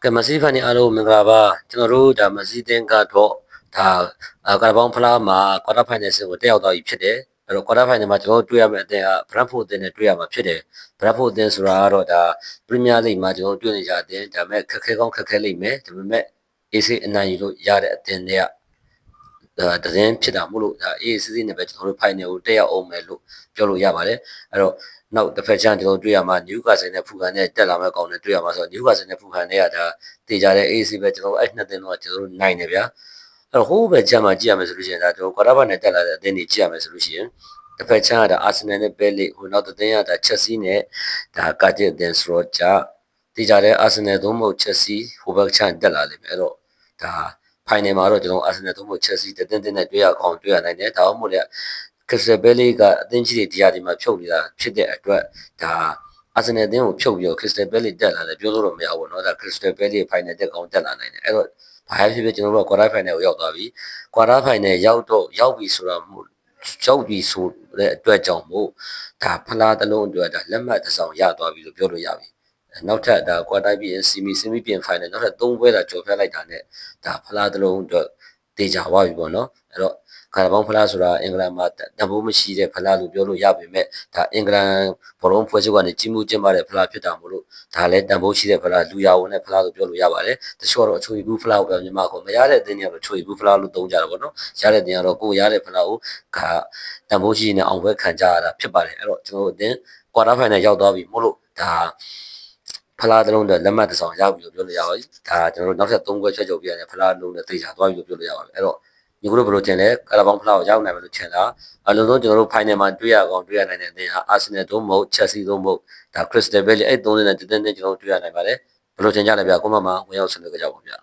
ကဲမစီဖာနေအားလုံးမင်္ဂလာပါကျွန်တော်တို့ဒါမစီတင်ကတော့ဒါကာဘောင်းဖလားမှာကွာတာဖိုင်နယ်ဆင်ကိုတက်ရောက်သွားပြီဖြစ်တယ်အဲ့တော့ကွာတာဖိုင်နယ်မှာကျွန်တော်တို့တွေ့ရမယ့်အသင်းကဘရက်ဖို့အသင်းနဲ့တွေ့ရမှာဖြစ်တယ်ဘရက်ဖို့အသင်းဆိုတာကတော့ဒါပရီးမီးယားလိဂ်မှာကျွန်တော်တို့တွေ့နေကြတဲ့အသင်းဒါပေမဲ့ခက်ခဲကောင်းခက်ခဲလိမ့်မယ်ဒါပေမဲ့အေးဆေးအနိုင်ယူလို့ရတဲ့အသင်းတွေကတစင်းဖြစ်တာမို့လို့ဒါအေးစစ်စစ်နဲ့ပဲကျွန်တော်တို့ဖိုင်နယ်ကိုတက်ရောက်အောင်မယ်လို့ပြောလို့ရပါတယ်အဲ့တော့နောက်တစ်ဖက်ချမ်းကျွန်တော်တွေ့ရမှာနယူကာဆယ်နဲ့ဖူကန်နဲ့တက်လာမဲ့ကောင်နဲ့တွေ့ရမှာဆိုတော့နယူကာဆယ်နဲ့ဖူကန်နဲ့ကဒါတေချာတဲ့ AC ပဲကျွန်တော်အဲ့နှစ်သင်းတော့ကျွန်တော်တို့နိုင်တယ်ဗျာအဲ့တော့ဟိုးပဲချမ်းမှာကြည့်ရမယ်ဆိုလို့ရှိရင်ဒါကျွန်တော်ကွာတာဘတ်နဲ့တက်လာတဲ့အသင်းတွေကြည့်ရမယ်ဆိုလို့ရှိရင်တစ်ဖက်ချမ်းကဒါအာဆင်နယ်နဲ့ပဲလိဟိုနောက်တစ်သင်းကဒါချက်စီနဲ့ဒါကာဂျစ်အသင်းဆိုတော့ကြာတေချာတဲ့အာဆင်နယ်သုံးမဟုတ်ချက်စီဟိုဘက်ချမ်းတက်လာလိမ့်မယ်အဲ့တော့ဒါဖိုင်နယ်မှာတော့ကျွန်တော်အာဆင်နယ်သုံးဖို့ချက်စီတင်းတင်းနဲ့တွေ့ရအောင်တွေ့ရနိုင်တယ်ဒါမှမဟုတ်လေခရစ္စတယ်ဘဲလီကအသင်းကြီးတွေဒီဟာဒီမှာဖြုတ်နေတာဖြစ်တဲ့အတွက်ဒါအာဆင်နယ်အသင်းကိုဖြုတ်ပြီးတော့ခရစ္စတယ်ဘဲလီတက်လာတယ်ပြောလို့တော့မရဘူးเนาะဒါခရစ္စတယ်ဘဲလီဖိုင်နယ်တက်ကောင်တက်လာနိုင်တယ်အဲ့တော့ဘာဖြစ်ဖြစ်ကျွန်တော်တို့ကကွာတာဖိုင်နယ်ကိုရောက်သွားပြီကွာတာဖိုင်နယ်ရောက်ပြီဆိုတာမို့ရောက်ပြီဆိုတဲ့အတွက်ကြောင့်မို့ဒါဖလားတစ်လုံးအတွက်ဒါလက်မှတ်တစ်စောင်ရသွားပြီလို့ပြောလို့ရပြီနောက်ထပ်ဒါကွာတိုင်းပြီးစီမီပြင်ဖိုင်နယ်နောက်ထပ်3ပွဲသာကြော်ဖြတ်လိုက်တာနဲ့ဒါဖလားတစ်လုံးအတွက်တေချာသွားပြီပေါ့နော်အဲ့တော့ကာရာဘောင်းဖလားဆိုတာအင်္ဂလန်မှာတဘိုးမရှိတဲ့ဖလားလို့ပြောလို့ရပေမဲ့ဒါအင်္ဂလန်ဘောလုံးဖွဲ့ချုပ်ကနေကြီးမှုကျင်းပတဲ့ဖလားဖြစ်တာမို့လို့ဒါလည်းတန်ဖိုးရှိတဲ့ဖလားလူရဝင်တဲ့ဖလားလို့ပြောလို့ရပါတယ်တချို့ကတော့အချွေဘူးဖလားကိုပဲမြန်မာကမရတဲ့အသင်းတွေကတော့ချွေဘူးဖလားလို့သုံးကြတယ်ပေါ့နော်ရတဲ့အသင်းကတော့ကိုယ်ရတဲ့ဖလားကိုတန်ဖိုးရှိနေအောင်ပဲခံကြရတာဖြစ်ပါတယ်အဲ့တော့ကျွန်တော်တို့အသင်းကွာတာဖိုင်နယ်ရောက်သွားပြီမို့လို့ဒါဖလားတစ်လုံးတော့လက်မှတ်တစ်စောင်ရောက်ပြီလို့ပြောလို့ရပါပြီဒါကျွန်တော်တို့နောက်ထပ်3ခွဲချက်ချုပ်ပြရတယ်ဖလားလုံးနဲ့သိချာသွားပြီလို့ပြောလို့ရပါပြီအဲ့တော့ညီတို့ဘယ်လိုထင်လဲကာရာဘောင်းဖလားကိုရောက်နိုင်မယ်လို့ထင်တာအလုံးစုံကျွန်တော်တို့ဖိုင်နယ်မှာတွေ့ရအောင်တွေ့ရနိုင်တဲ့အသင်းဟာအာဆင်နယ်သို့မဟုတ်ချက်စီသို့မဟုတ်ဒါခရစ္စတယ်ဘဲလီအဲ့3သင်းနဲ့တင်းတင်းကျွန်တော်တို့တွေ့ရနိုင်ပါတယ်ဘယ်လိုထင်ကြလဲဗျာကိုမမဝင်ရောက်ဆွေးနွေးကြပါဗျာ